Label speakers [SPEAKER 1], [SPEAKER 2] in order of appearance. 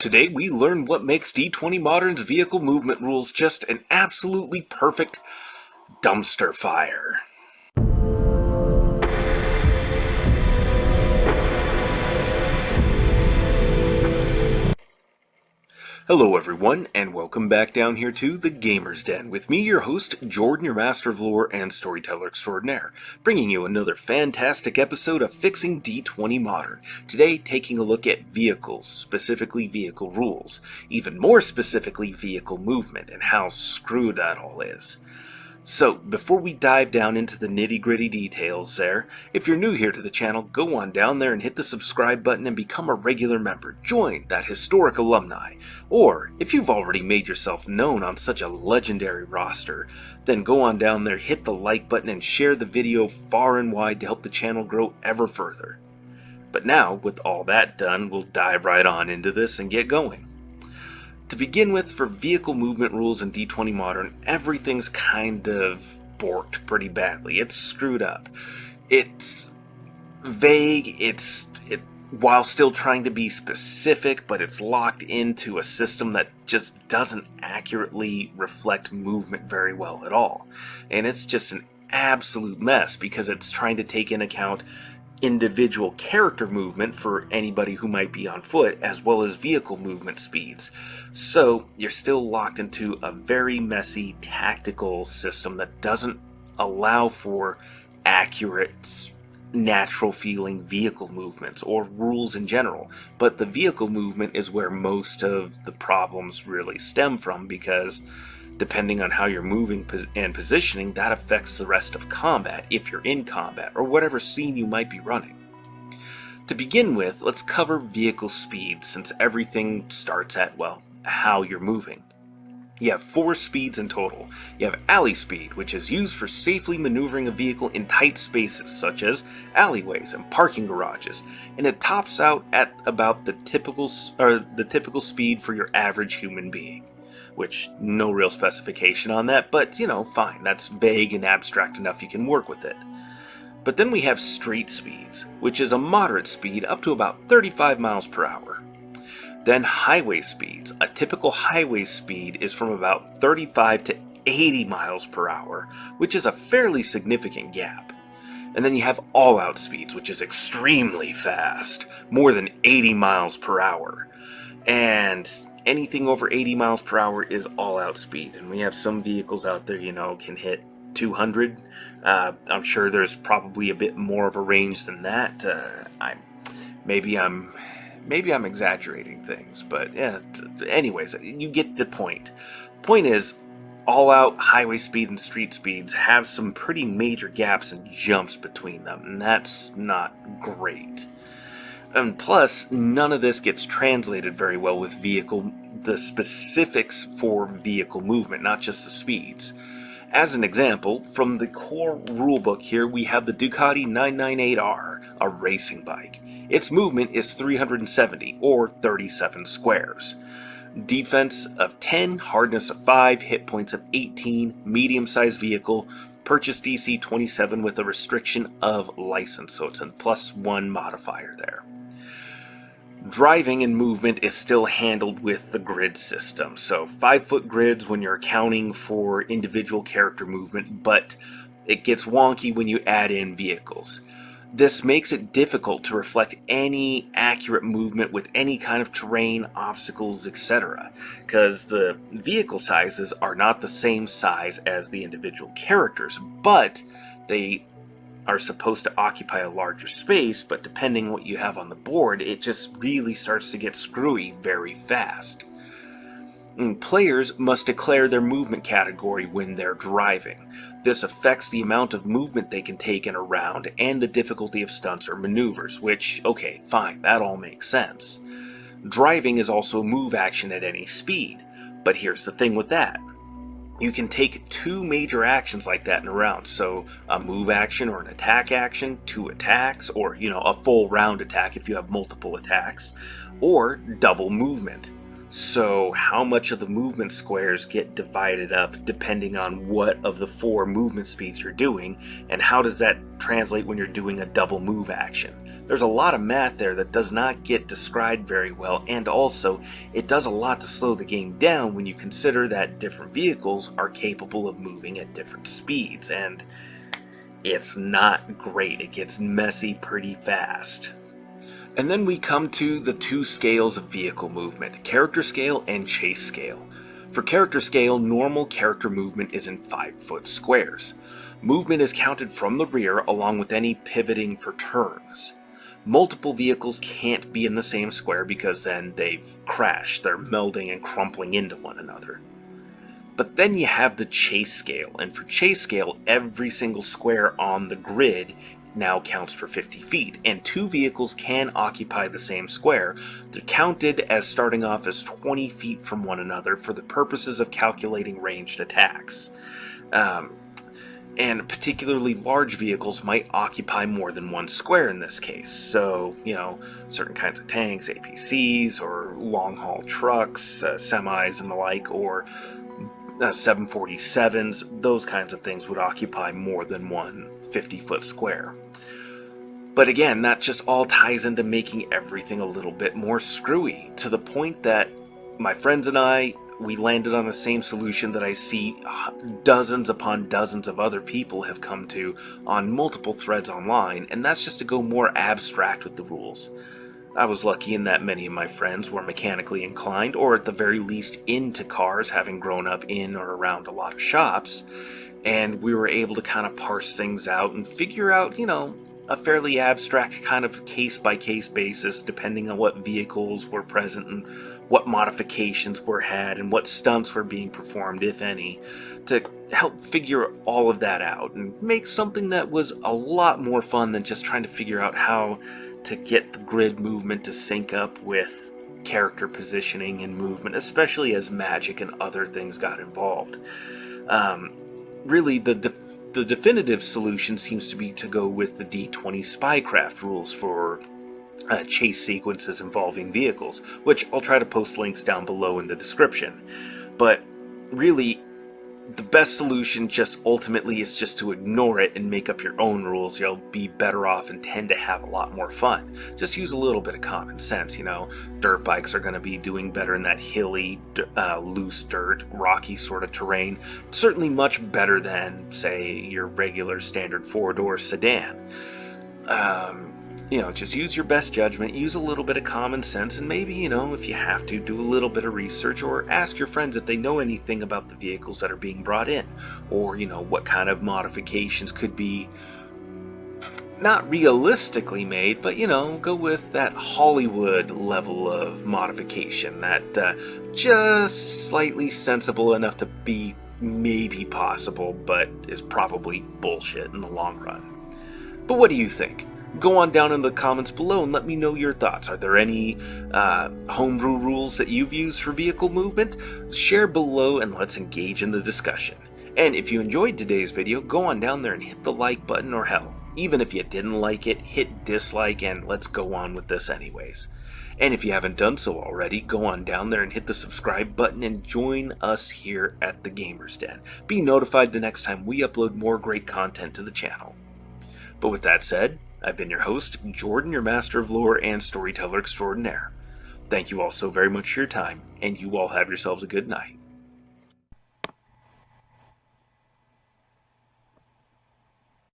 [SPEAKER 1] Today we learn what makes D20 Modern's vehicle movement rules just an absolutely perfect dumpster fire. Hello everyone, and welcome back down here to The Gamer's Den, with me, your host, Jordan, your master of lore and storyteller extraordinaire, bringing you another fantastic episode of Fixing D20 Modern. Today, taking a look at vehicles, specifically vehicle rules, even more specifically vehicle movement, and how screwed that all is. So, before we dive down into the nitty-gritty details there, if you're new here to the channel, go on down there and hit the subscribe button and become a regular member. Join that historic alumni. Or, if you've already made yourself known on such a legendary roster, then go on down there, hit the like button, and share the video far and wide to help the channel grow ever further. But now, with all that done, we'll dive right on into this and get going. To begin with, for vehicle movement rules in D20 Modern, everything's kind of borked pretty badly. It's screwed up. It's vague, while still trying to be specific, but it's locked into a system that just doesn't accurately reflect movement very well at all. And it's just an absolute mess because it's trying to take into account individual character movement for anybody who might be on foot, as well as vehicle movement speeds. So you're still locked into a very messy tactical system that doesn't allow for accurate, natural feeling vehicle movements or rules in general. But the vehicle movement is where most of the problems really stem from, because depending on how you're moving and positioning, that affects the rest of combat, if you're in combat, or whatever scene you might be running. To begin with, let's cover vehicle speed, since everything starts at, well, how you're moving. You have 4 speeds in total. You have alley speed, which is used for safely maneuvering a vehicle in tight spaces, such as alleyways and parking garages, and it tops out at about the typical speed for your average human being. Which, no real specification on that, but, fine, that's vague and abstract enough you can work with it. But then we have street speeds, which is a moderate speed up to about 35 miles per hour. Then highway speeds. A typical highway speed is from about 35 to 80 miles per hour, which is a fairly significant gap. And then you have all-out speeds, which is extremely fast, more than 80 miles per hour. And anything over 80 miles per hour is all-out speed, and we have some vehicles out there, can hit 200. I'm sure there's probably a bit more of a range than that. Maybe I'm exaggerating things, but yeah. Anyways, you get the point. The point is, all-out highway speed and street speeds have some pretty major gaps and jumps between them, and that's not great. And plus, none of this gets translated very well with the specifics for vehicle movement, not just the speeds. As an example, from the core rulebook here, we have the Ducati 998R, a racing bike. Its movement is 370, or 37 squares. Defense of 10, hardness of 5, hit points of 18, medium-sized vehicle, purchase DC 27 with a restriction of license, so it's a +1 modifier there. Driving and movement is still handled with the grid system, so 5-foot grids when you're accounting for individual character movement, but it gets wonky when you add in vehicles. This makes it difficult to reflect any accurate movement with any kind of terrain, obstacles, etc., because the vehicle sizes are not the same size as the individual characters, but they are supposed to occupy a larger space, but depending on what you have on the board, it just really starts to get screwy very fast. And players must declare their movement category when they're driving. This affects the amount of movement they can take in a round and the difficulty of stunts or maneuvers, which, okay, fine, that all makes sense. Driving is also a move action at any speed, but here's the thing with that. You can take 2 major actions like that in a round, so a move action or an attack action, 2 attacks, or, a full round attack if you have multiple attacks, or double movement. So how much of the movement squares get divided up depending on what of the 4 movement speeds you're doing, and how does that translate when you're doing a double move action? There's a lot of math there that does not get described very well, and also it does a lot to slow the game down when you consider that different vehicles are capable of moving at different speeds, and it's not great. It gets messy pretty fast. And then we come to the two scales of vehicle movement, character scale and chase scale. For character scale, normal character movement is in 5-foot squares. Movement is counted from the rear along with any pivoting for turns. Multiple vehicles can't be in the same square because then they've crashed, they're melding and crumpling into one another. But then you have the chase scale, and for chase scale, every single square on the grid now counts for 50 feet, and two vehicles can occupy the same square. They're counted as starting off as 20 feet from one another for the purposes of calculating ranged attacks. And particularly large vehicles might occupy more than one square in this case. So, certain kinds of tanks, APCs, or long-haul trucks, semis and the like, or 747s, those kinds of things would occupy more than one 50-foot square. But again, that just all ties into making everything a little bit more screwy, to the point that my friends and we landed on the same solution that I see dozens upon dozens of other people have come to on multiple threads online, and that's just to go more abstract with the rules. I was lucky in that many of my friends were mechanically inclined, or at the very least into cars, having grown up in or around a lot of shops, and we were able to kind of parse things out and figure out, a fairly abstract kind of case-by-case basis, depending on what vehicles were present and what modifications were had and what stunts were being performed, if any, to help figure all of that out and make something that was a lot more fun than just trying to figure out how to get the grid movement to sync up with character positioning and movement, especially as magic and other things got involved. Really, the definitive solution seems to be to go with the D20 spycraft rules for chase sequences involving vehicles, which I'll try to post links down below in the description. But really, the best solution just ultimately is just to ignore it and make up your own rules. You'll be better off and tend to have a lot more fun. Just use a little bit of common sense, Dirt bikes are going to be doing better in that hilly, loose dirt, rocky sort of terrain. Certainly much better than, say, your regular standard 4-door sedan. Just use your best judgment, use a little bit of common sense, and maybe, if you have to, do a little bit of research, or ask your friends if they know anything about the vehicles that are being brought in, or, what kind of modifications could be not realistically made, but, go with that Hollywood level of modification, that just slightly sensible enough to be maybe possible, but is probably bullshit in the long run. But what do you think? Go on down in the comments below and let me know your thoughts. Are there any homebrew rules that you've used for vehicle movement? Share below and let's engage in the discussion. And if you enjoyed today's video, go on down there and hit the like button, or hell, even if you didn't like it, hit dislike and let's go on with this anyways. And if you haven't done so already, go on down there and hit the subscribe button and join us here at the Gamers Den. Be notified the next time we upload more great content to the channel. But with that said, I've been your host, Jordan, your master of lore and storyteller extraordinaire. Thank you all so very much for your time, and you all have yourselves a good night.